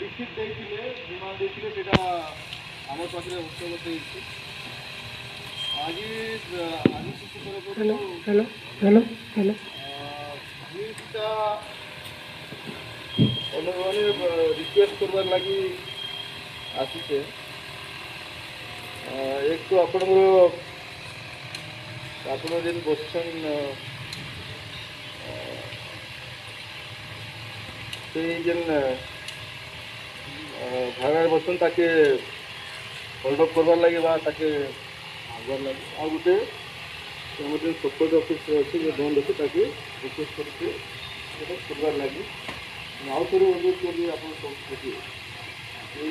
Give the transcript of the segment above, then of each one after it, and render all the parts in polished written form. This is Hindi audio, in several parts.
लिखित देइथिले डिमांड देइथिले सेटा हमर पाखरे हस्तगत हेछि आज आज शिशु तरफ हेलो हेलो हेलो हेलो दुईटा अनुमाने रिक्वेस्ट करवार लगी आसीचे एक तो आपन जेन बसन से जेन भागार बसन ताके होल्ड अप करवार लगे ताके आगवार लगे आ गोटे जो सपोर्ट ऑफिस अच्छे जो बंद अच्छे ताके रिक्वेस्ट करके करवार लगे आउ थे अनुरोध करी आप सब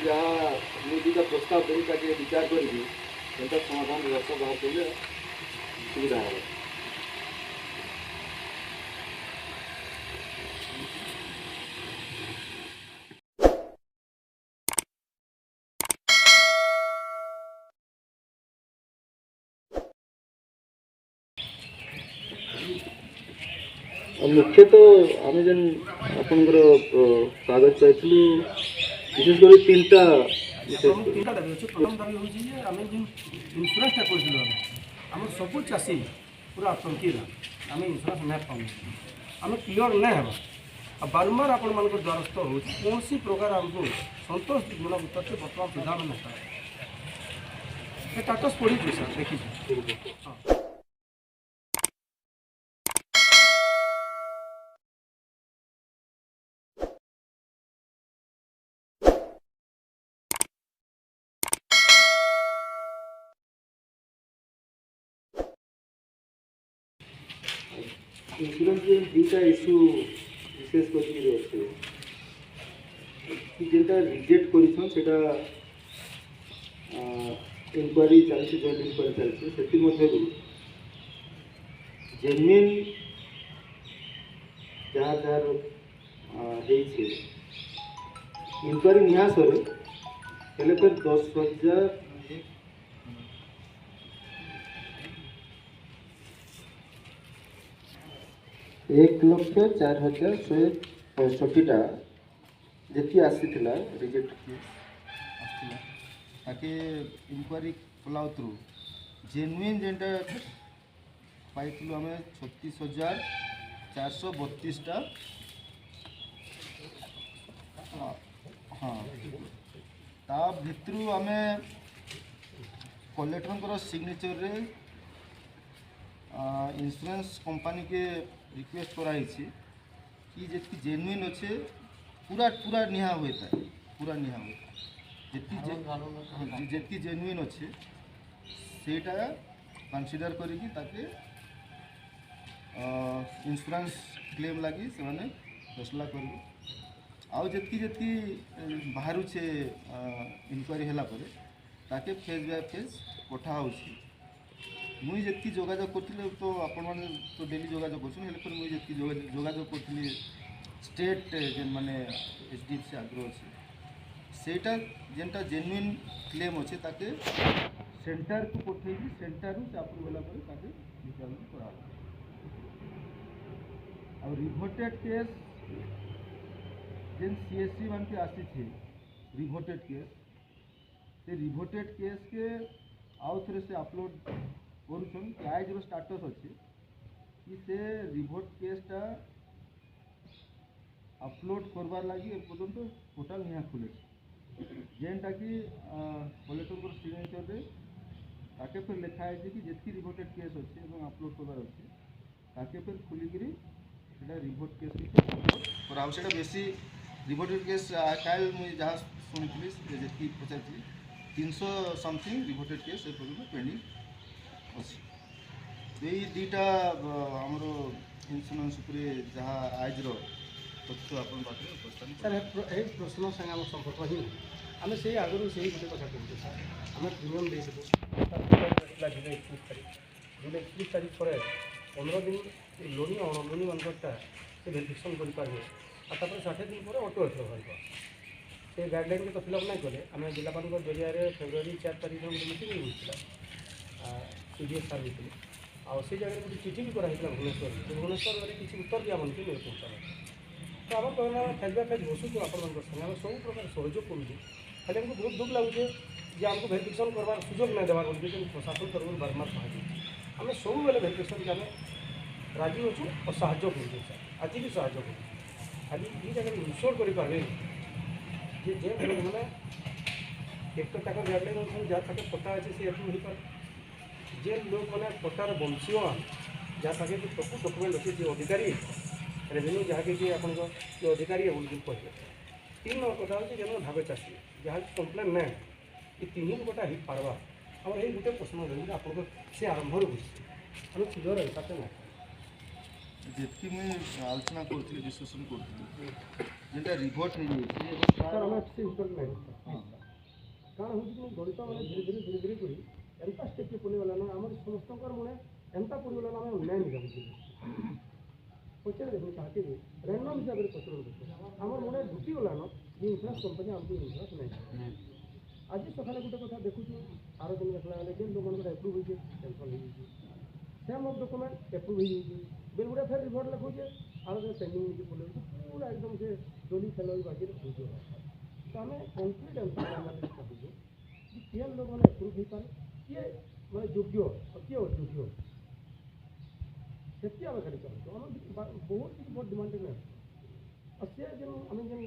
जहाँ मुझे दुटा प्रस्ताव देवी ताके विचार करी समाधान व्यवस्था बाहर कले सुविधा है। मुख्यतः आम जेन आपंकर कागज पाइलु विशेषकर तीनटा तीनटा दाबी अच्छे प्रथम दाबी हूँ आम जो इन्सुरांसटा करूँ आम सब चाषी पूरा आतंकी आम इन्सुरांस ना पाऊँ आम क्लीयर ना आ बारंबार आपण मान द्वारस्थ हो कौन प्रकार आमको संतोषजनक उत्तर से बर्तमान सुधा में स्टाटस पड़ी सर देखिए हाँ इंश्योरेंस दुटा इश्यू विशेष करके जेटा रिजेक्ट कर इनक्वारी चलती जॉइंट इनक्वारी चलती जेन्युइन जहाँ जार इनक्वारी निहासरे हेले फिर 10,000 1,04,165टा जी आसीला रिजेक्ट आसला ताके इनक्वारी कला थ्रू जेन्युइन जेनटा पाइलु आम 36,432टा हाँ ता भितरू आम कलेक्टर सिग्नेचर रे इंश्योरेंस कंपनी के रिक्वेस्ट कराई कि जी जेन्युइन अच्छे पूरा पूरा निहा होता है पूरा निहा होता है जी जेन्युइन अच्छे सेटा कंसीडर करिकी ताके इंश्योरेंस क्लेम लगी से माने फैसला कर आउ जी बाहर छे इनक्वारी है ताके फेज बाय फेज पठा होची मुई जी जोगाजोग करी तो आपण मैंने तो डेली जोगाजोग कर मुझे जी जोगाजोग करी स्टेट जेन माने HDFC आग्रह अच्छे सेटा जेनटा जेन्युइन क्लेम अच्छे ताके सेंटर को पठे सेंटर से अप्रूव होला डिटर्मिन करा और रिभोटेड केस जेन CSC मान के आसी थे रिभोटेड केस से रिभोटेड केस के आउ थे से अपलोड कर आज स्टाटस अच्छे कि से रिभोट केसटा अपलोड करवार लगी एपर्यंत पोर्टाल निहा खुले जेनटा कि कलेक्टर सिग्नेचर रे ताके फिर लिखा है कि जितकी रिभोटेड केस अच्छे अपलोड करवार अच्छे ताके फिर खुलिकी रिभोट केस करा से बेसी रिभोटेड केस काल मुझे जहाँ शुणी जी पचार 300 समथिंग रिभोटेड केस पेंडिंग अच्छे यही दुईटा आमर इन्शुरांस जहाँ आज तथ्य आप सर ये प्रश्न संगे आम संपर्क ही आम से आगु से गोटे कथा कहते सर आम प्रिमियम देलु जुलाई 31 तारीख जुलाई 31 तारीख पर 15 दिन लोनी अणलोनी मानकटा से भेरिफिकेसन करेंगे और 60 दिन पर ऑटो एथर बाहर से गाइडलाइन के तो फिलअप नहीं कले आम जिलापाल जरिए फेब्रुआरी 4 तारीख गोटे मीटिंग होता CDS सार होते आ से जगह गोटे चिठी भी कराई भुवनेश्वर भुवनेश्वर किसी उत्तर दिया मन नहीं पहुँचा तो आम कहना फेज बाय फेज बसुଛୁ ଆପଣଙ୍କ ସାଙ୍ଗେ ଆମେ ସବୁ ପ୍ରକାର ସହଯୋଗ କରୁଛୁ ଖାଲି ଆମକୁ ବହୁତ ଦୁଃଖ ଲାଗୁଛେ ଯେ ଆମକୁ ଭେରିଫିକେସନ୍ କରବାର ସୁଯୋଗ ନାଇଁ ଦେବାର ବୋଲି ଯେମିତି ପ୍ରଶାସନ ତରଫରୁ ବାରମ୍ବାର କୁହାଯାଉଛି ଆମେ ସବୁବେଳେ ଭେରିଫିକେସନ୍కి ଆମେ ରାଜି ଅଛୁ ଆଉ ସାହାଯ୍ୟ କରୁଛୁ ସାର୍ ଆଜି ବି ସାହାଯ୍ୟ କରୁଛୁ ଖାଲି ଏ ଜାଗାରେ ଇନସୋର କରିପାରିବେ ଯେ ଲୋକମାନେ ଏକ ତ ତାଙ୍କର ଗାଇଡ଼ଲାଇନ୍ ଅନୁସାରେ ଯାହା ପାଖେ ପଟା ଅଛି ସେ ଏପ୍ରୁଭ୍ ହେଇପାରେ ଯେ ଲୋକମାନେ ପଟାର ବଂଶୀୟମାନ ଯାହା ପାଖେ କି ସବୁ ଡକୁମେଣ୍ଟ ଅଛି ଯେ ଅଧିକାରୀ रेवेन्यू जहाँ कि आपन जो अधिकारी है बोल कहे 3 नंबर कथा होची जेन भावे चाषी जहाँ कम्प्लेन ना ये 3 गोटा ही पार्बा और ये गोटे प्रश्न रही आपको से आरंभ बुझे हम क्लियर है पाते ना जेतकी मैं आलोचना करथि डिस्कशन करथि जेटा रिपोर्ट हे जे सर हम से ऊपर नहीं कारण होची कि गणित माने धीरे धीरे करी एंता स्टेप पे पड़ी वाला ना हमर समस्तकर माने एंता पड़ी वाला ना हम नहीं निकल पचार देखो चाहते हुए रैंडम हिसाब से पचर देखो आमर मन ढुकी गलान ये इन्सुरांस कंपनी आमको इन्सुरांस नहीं आज सकाले गोटे कथा देखुँ आर दिन देखला जे लोक मान एप्रुव हो कैंसल हो सेम ऑफ डॉक्यूमेंट एप्रुव हो बिल गुड़ा फिर रिपोर्ट लिखुचे आर दिन पेंडिंग नहीं बोले पूरा एकदम से डोली खेल बाकी हो तो आम कन्फिडेंस चाहूँ कि लोक मैंने एप्रुव हो पाए किए मैं योग्य किए अयोग्य सेफ्टी आम खाली चाहूँ आम बहुत किसी बहुत डिमांडिंग है और सी जो आम जो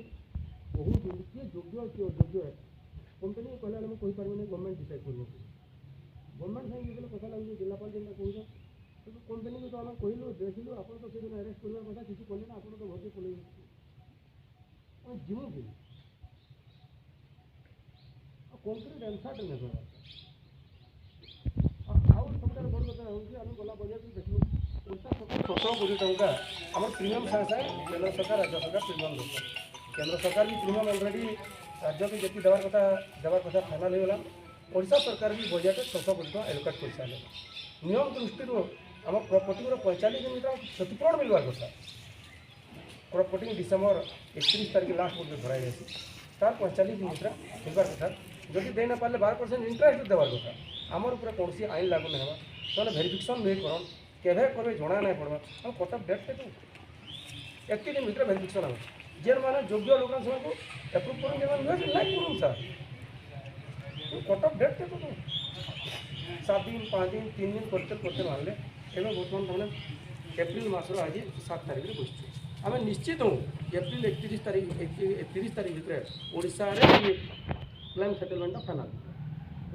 बहुत किए योग्य किए अयोग्य है कंपनी कहला मैं कहीपर नहीं गवर्नमेंट डिसाइड कर गवर्नमेंट साइड जो कथा लगे जिलापाल जेना कह तो कंपनी को तो आम कहलु देखिलु आप तो से अरेस्ट करवा कथा किसी कले ना आप तो भर्ती पलि जीव कि कंक्रीट एनसाट नहीं आउ सब बड़ कथा हूँ आम गला बजार देखलु 17 कोटी टंका आम प्रिमियम सागे सागे केंद्र सरकार राज्य सरकार प्रिमियम देते केंद्र सरकार भी प्रिमियम अलरेडी राज्य को जी देवार कथा फाइनाल होगा ओडिशा सरकार भी बजेट 600 कोटी टका एलोकेट कर सारे नियम दृष्टि आम प्रॉपर्टी 45 दिन भर क्षतिपूरण मिलवार कथा प्रॉपर्टी डिसेम्बर 31 तारीख लास्ट बोर्ड धरा जाए तार 45 दिन भर मिलवार कथा जदि दे ना पारे 12% इंटरेस्ट देवार कथा आमर ऊपर कौन आईन लागू नहीं होगा तो भेरिफिकेसन नहीं करन केवे करे जना नहीं पड़वा हम कटअप डेट पे एक दिन भर भेरिफिकेसन हम जेन माने योग्य लोक को एप्रूव कर नहीं करूँ सर कटअप डेट पे तो 7 दिन 5 दिन 3 दिन करते मानले एवं बर्तमान तमें एप्रिल मसर आज 7 तारीख में बसुँ आम निश्चित हूँ एप्रिल 31 तारीख भर ओडिशा रे क्लेम सेटलमेंट फाइनाल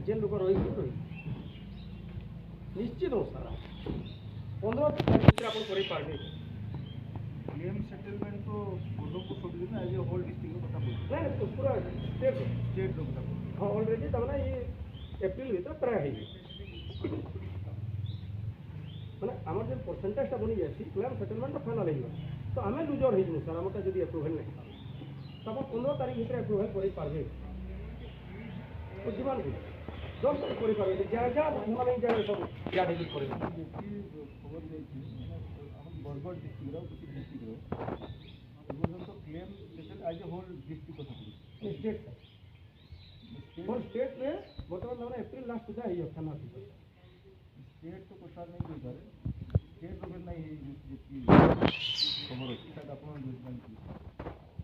जेन लोक रही निश्चित हूँ सर 15 तारीख आप पारे क्लेम सेटलमेंट तो बोर्ड को छोड़ देना ये होल डिस्ट्रिक्ट कथा बोल नहीं पूरा स्टेट कथा हाँ ऑलरेडी तमना ये एप्रिल भर प्राय मैंने आम जो परसेंटेजटा बनी जाए क्लेम सेटलमेंट फाइनाल हो तो आम लुजर हो सर आमटा जब एप्रुवल नहीं तो आप 15 तारीख भर एप्रुवल कर पारे तो डिमांड कर जब कर पारे जहाँ जहाँ माने जगह सब या कर खबर बरगढ़ डिस्ट्रिक्ट पर्यटन claim settle as a whole district कथा स्टेट होल स्टेट में बर्तमान एप्रिल लास्ट सुधा है थाना स्टेट तो कथा नहीं कही पारे स्टेट रो नहीं खबर अच्छी आप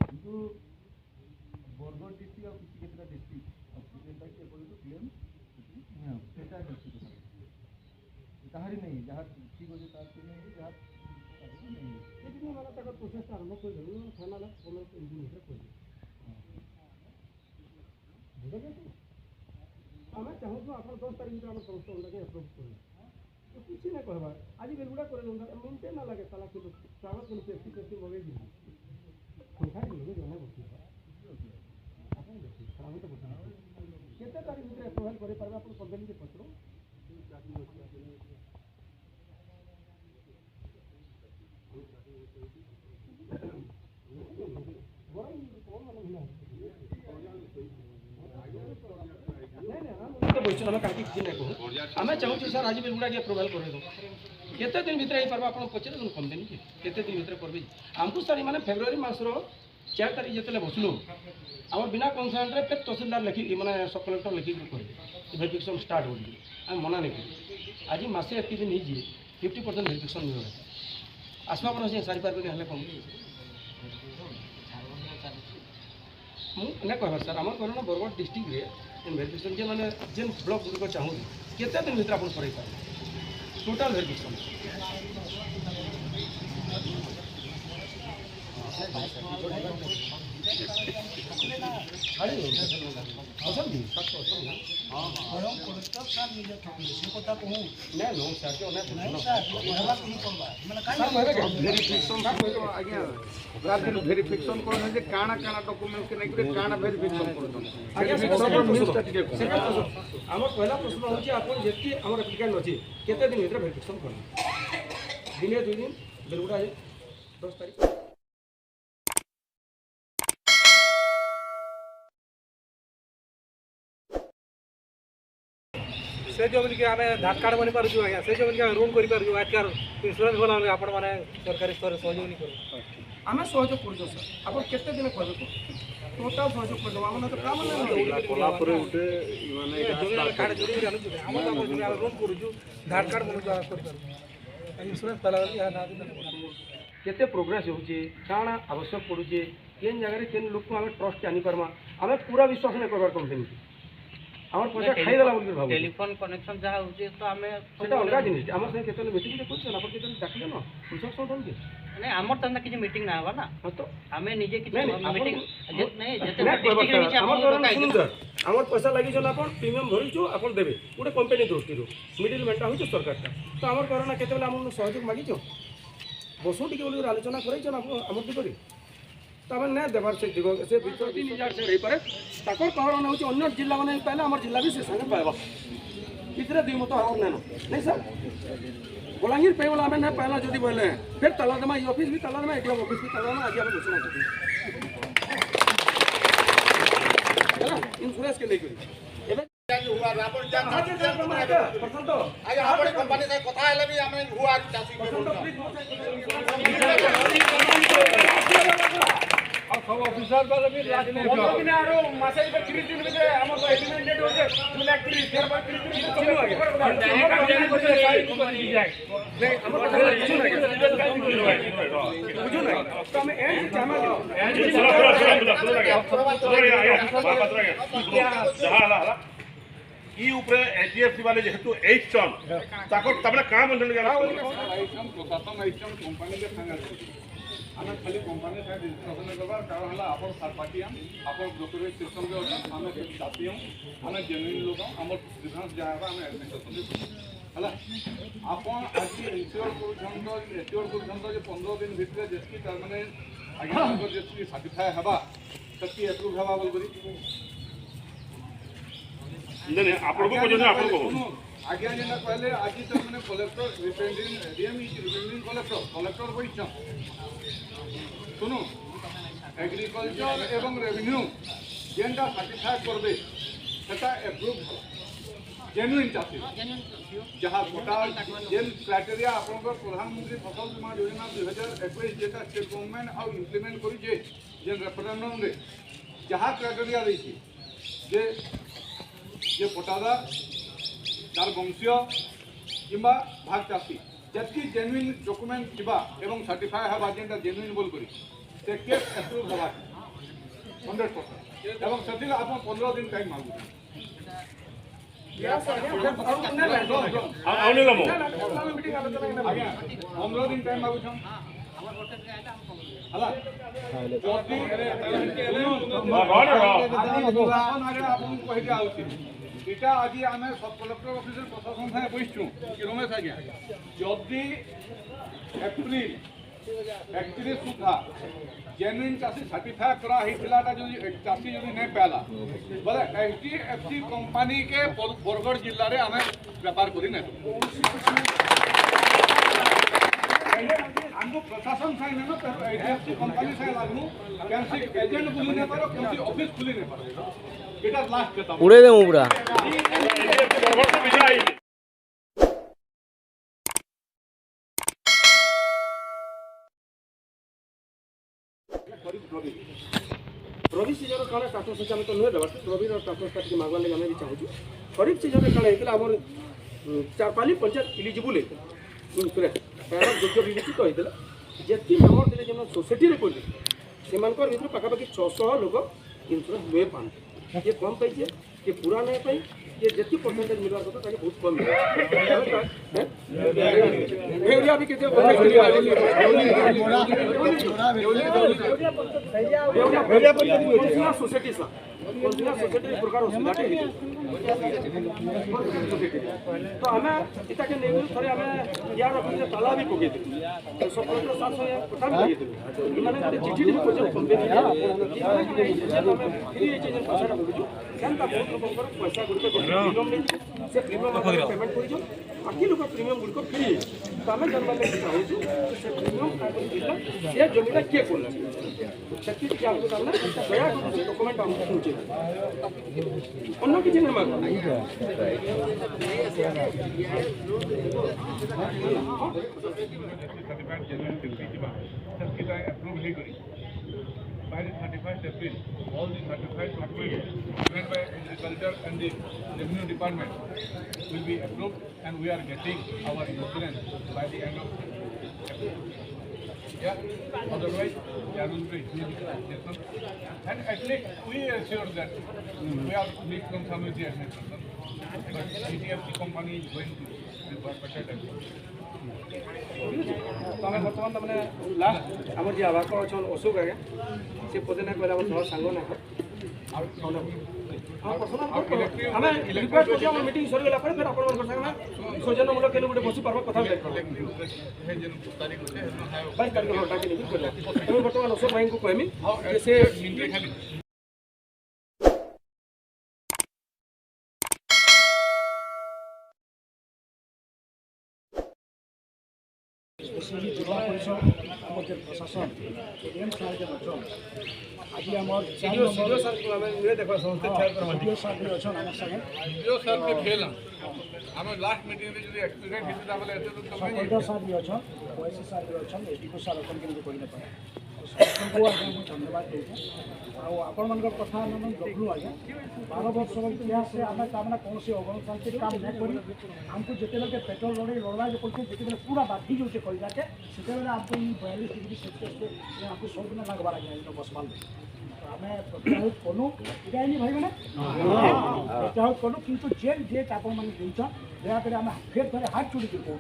किंतु बरगढ़ डिस्ट्रिक्ट और किसी केतटा डिस्ट्रिक्ट अच्छी जेनटा कि एपर्यंत क्लेम सेटा डिस्ट्रिक्ट कहारी नहीं जहाँ ठीक अच्छे तार नहीं जहाँ नहीं मैंने तक प्रोसेस आरम्भ कर फाइनाल इंजिनियर कर बुझे आम चाहूँ आप 10 तारीख में समस्त लगे एप्रुव कर तो किसी ना कहबार आज बेलगुड़ा कर मिनटे ना लगे साला किलो चावल किलो पेप्सी पेप्सी मगे दी पंखा लगे जने बस आप देखिए आम तो बता केते तारीख भर एप्रुवल कर पारे आप कंपनी के पत्र आम चाहूँ सर आज बेलगुड़ा के एप्रुवल कर केते दिन भर हो पार्बा आप पचारे कंपनी के केते दिन भर कर आमको सर मैंने फेब्रुआरी मसर 4 तारीख जिते बसलु आम बिना कंसर्न फिर तहसीलदार लिखिक मैंने सब कलेक्टर लिखिक कहे भेरिफिकेसन स्टार्ट हो आम मना नहीं कर आज मसे एत दिन 50% भेरिफिकेसन मिल आसवा कौन से सारी पार्बे हेल्ले कम मुझे कहबार सर आम कहना बरगढ़ डिस्ट्रिक्ट भेरिफिकेशन जे मैंने जेन ब्लॉक गुड़िक चाहूँ केते दिन भर आप कर टोटाल भेरिफिकेशन भेरिफिकेशन कौन जे काना काना डॉक्यूमेंट के नहीं काना भेरिफिकेशन आम पहला प्रश्न हूँ आप जी आम एप्लिकेंट अच्छे केते दिन भर भेरिफिकेशन कर दिने 2 दिन बेलगुड़ा 10 तारीख से जो बोलिक आम धान कार्ड बनी पार्छु आज्ञा से जो बोलिक लोन कर आजकार इन्शुरान्स भला आपण मैंने सरकारी स्तर सहयोग नहीं करूँ आम सहयोग कर सर आप केते दिन कर टोटाल सहयोग कर आम तो काम कार्ड जोड़ी जानूँ आम लोन करूँ धान कार्ड बनुँ इन्शुरान्स पाला केते प्रोग्रेस होचे काଣା आवश्यक पड़ुचे केन जगह केन लोक आम ट्रस्ट आनी पारमा आम पूरा विश्वास नहीं करबार कंपनी आम पैसा खाईदेला बोल भाव टेलीफोन कनेक्शन जहाँ होचे तो आम सेटा अलग जिनिस आम संगे केते मीटिंग करछन आप केते डाकिले न कृषक संगठन के नहीं आमर तंदा किसी मीटिंग ना हवा ना तो आमे निजे किसी मीटिंग नहीं जते आम पैसा लगी जन आप प्रीमियम भरिछु आप देबे गोटे कंपनी दृष्टि मिडिल मैनटा होचे सरकार तो आम करना केते बेले आम सहयोग मागिछो बसु टिके बोली आलोचना करैछन आम दिगरे तो आम नहीं देवार से दिग से 3,000 से रही पारे ताकर कहना होचे अन्य जिला माने पहले आम जिला भी से संगे पाइबा इतरे दुई मत हम नहीं सर बलांगीर पे वाला हमें पहला जदि बोले फिर तलादमा ई ऑफिस भी तलादमा एक ऑफिस भी तलादमा आज हम घोषणा करते हैं इंश्योरेंस के लेके सब ऑफिसर वाले भी राजनीति आरो मासे पर 30 दिन में हमर तो एग्रीमेंट डेट होचे 2 लाख 30 शेयर पर 30 चलो आगे नहीं हमर बुझो ना तो हम एंड चामा ई ऊपर एचडीएफसी वाले जेहेतु 8 टन ताको तबला काम बंदल गया प्रशासन ऐसा कंपनी के संग आम खाली कंपनी साथ डिस्कसन करबार कारण है आप थर्ड पार्टी आप ब्रोकरेज सिस्टम के अच्छा आम चाषी हूँ आम जेन्युइन लोक आम डिफरेंस जहाँ आम एडमिनिस्ट्रेशन है आप आज इन्श्योर कर 15 दिन भितर जी तारमाने आज्ञा जी सार्टिफाए हवा से एप्रुव हवा बोल नहीं आपको आज्ञा जेना कहले आज मैंने कलेक्टर रिप्रेजेंटिंग कलेक्टर बैठ सुनो एग्रीकल्चर एवं रेवेन्यू जेनटा सार्टिफाई करबे सेटा एप्रूव जेन्युइन चाषी जहाँ टोटाल जेन क्राइटेरिया आपनकर प्रधानमंत्री फसल बीमा योजना 2021 जेटा स्टेट गवर्नमेंट आउ इम्प्लीमेंट करिजे जेन रेफरेंडम रे जहाँ क्राइटेरिया रही जे पटादार तार वंशीय किंबा भाग चाषी जबकि जेन्युइन डॉक्यूमेंट थिबा एवं सर्टिफाई हवा जेनटा जेन्युइन बोल करी से केस एप्रूव हवा 100% एवं सथिल आप 15 दिन टाइम मांगू 15 दिन टाइम मांगू हला इटा आज आम सब कलेक्टर ऑफिस प्रशासन सागे बैठू कि रमेश आज्ञा जदि एप्रिल 31 सुधा जेन्युइन चाषी सर्टिफाई कराटा जो चाषी जो नहीं पाला बोले एचडीएफसी कंपनी के बरगढ़ जिले में आम व्यापार कर हमको प्रशासन साइन ना एचडीएफसी कंपनी साइन लागू कैंसी एजेंट खुली नहीं पारो कैंसी ऑफिस खुली नहीं पारो এটা লাস্ট কথা উড়ে দেবো পুরা रबी सीजन काना स्टाटस अच्छे तो नुहे देवा रबी स्टाटस टी मागवा लगे आम भी चाहूँ खरीफ सीजन काना होता आम 4-5 पंचायत इलिजिबल होता इंश्योरेंस योग्य विवेचित होता जी आम सोसाइटी पड़े से पाखापाखि 600 लोक इन्शुरान्स नुए पाते ये कम पाइए ये पूरा नहीं पाई ये जितनी परसेंटेज मिलवा कथा ताकि बहुत कम भेड़िया भी कितने सोसाइटी सा सोसाइटी प्रकार तो आम इतने नहीं थे आम यार ताला भी पकई सब साथ कथा भी पकई चिठी भी कंपनी पैसा बहुत लोक पैसा गुड़िक प्रीमियम नहीं से प्रीमियम पेमेंट कर बाकी लोक प्रीमियम गुड़िक फ्री तो आम जानवा चाहूँ से प्रीमियम से जमीन किए कर दया डॉक्यूमेंट आम पहुँचे अन्य किसी नहीं मांग by the 31st April, all the 31st April given by Agriculture and the Revenue Department will be approved, and we are getting our insurance by the end of April. Yeah, otherwise there will be huge congestion. And at least we are sure that we have need some with the administration, but CTFC company is going to be perfected. तो आम बर्तमान तक लास्ट आम जी आवाक अच्छा अशोक आज्ञा से पदे ना कहला तुम्हार सांग ना आम रिक्वेस्ट कर मीटिंग सरीगला फिर आप सौजन्यमूलक के गोटे बसी पार्ब कथा 22 तारीख डाकी बर्तमान अशोक भाई को कहमी से स्पेशली जिला परिषद आम जो प्रशासन एम सार जो अच्छा आज आम सीडीओ सार को सीडीओ सार भी अच्छा आम संगे जो सर के फेल हम लास्ट मीटिंग में जो एक्सीडेंट हित बोले ऐसे लोग सफलता सार भी अच्छा ओएससी सार भी अच्छा एडीको सार अपन के कही ना पाए सबको आज्ञा धन्यवाद देते आपण मान कथा गभलु आज्ञा 12 वर्ष इतिहास से आम तामना कौन से अगणतांत्रिक काम नहीं करी आमको जिते पेट्रोल लड़ाई लड़वा जो पड़े जिते पूरा बाधी जाऊे कहीके से आमको 42 डिग्री सेल्सियस आमको 100 दिन लगवार आज्ञा बसवाल आम प्रत्याहृत कलु इटा भाई मैंने प्रत्याहृत कलु कितु जेन डेट आप दयाकोरी आम फेर थे हाथ जोड़ी कौन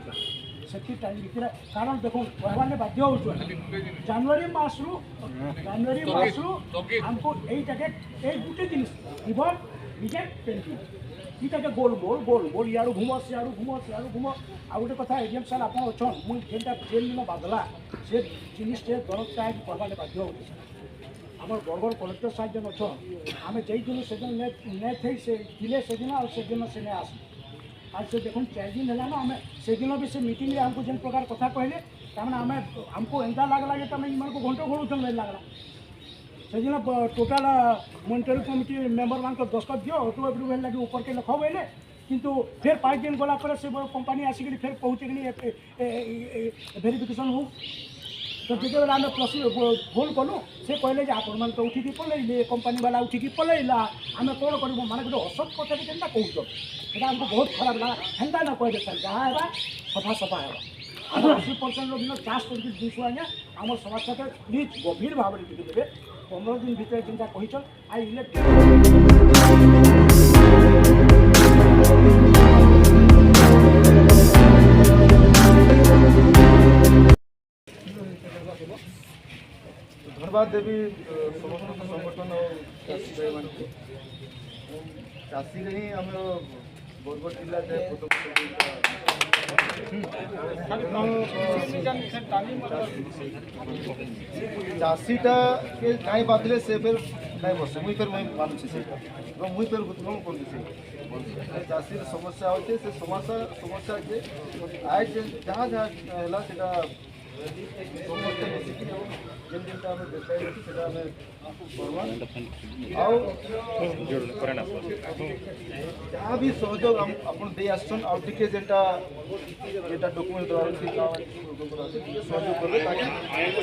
से टाइम भितर कारण देखो कहवाने बाध्य हो जनवरी मासरू आमको यहीटा गोटे जिन इवन विकेट पेंटिंग इटा गोल गोल गोल गोल यारू घुम सियारू घुम सियारू घुम आ गोटे कथा एजीएम सार आप अच्छन मुझे जेनटा जेन दिन बादला से जिनिस दरद चाहे कहवाने बाध्य हो आम बरगढ़ कलेक्टर साहब जेन अच्छन आम जाइलु से दिन से दिले से दिन से आस आज से देखो 4 दिन है ना आम से दिन भी से मीटिंग में हमको जिन प्रकार कथा कहले तमें आम हमको एंता लगला कि तुम इन को घंटो घोड़ू नहीं लगला से दिन टोटाल मॉनिटरिंग कमिटी मेम्बर मान दस्तखत दियो ऑटो एप्रुवल लगे ऊपर के लिखा हुए किंतु फिर 5 दिन गला से कंपनी आसिक फिर पहुँचे वेरिफिकेशन हो तो जिते आम फोन कलु से कहले आपण तो उठिकी पलैले कंपनी वाला उठिकी पलैला आम कौन करूँ माने गोटे असत कथा भी केनता कहूँ सेटा आमको बहुत खराब लगा हेन्ता न कहे सर जहाँ है सफा सफा है 80% लोग चाष करके जीसु आज्ञा आम समस्या प्लीज गभीर भाव में देखे 15 दिन भर जिनका कही आई इलेक्ट्रिक धन्यवाद देवी समस्त संगठन और चाषी भाई मान चाषी ही आम बरगढ़ जिला चाषीटा के कहीं बाधले से फिर नहीं बसे मुई फिर मुई मानुचे से मुई फिर भूतकम कर चाषी समस्या होते से समस्या के आज जहाँ जहाँ है समस्ते मिसिकी जेन जेनटा आम देखाई सेटा आम जहाँ भी सहयोग आपन दे आसन आ टिके जेनटा जेटा डॉक्यूमेंट द्वारा सहयोग करबे ताकि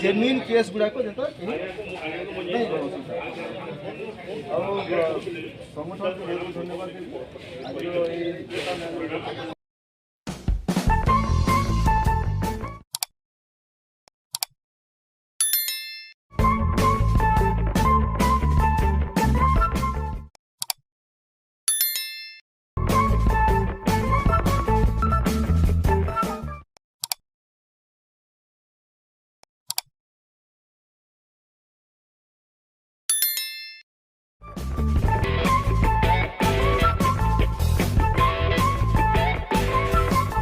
जेन्युइन केस गुड़ा को जेता नहीं हो और संगठन को बहुत धन्यवाद आज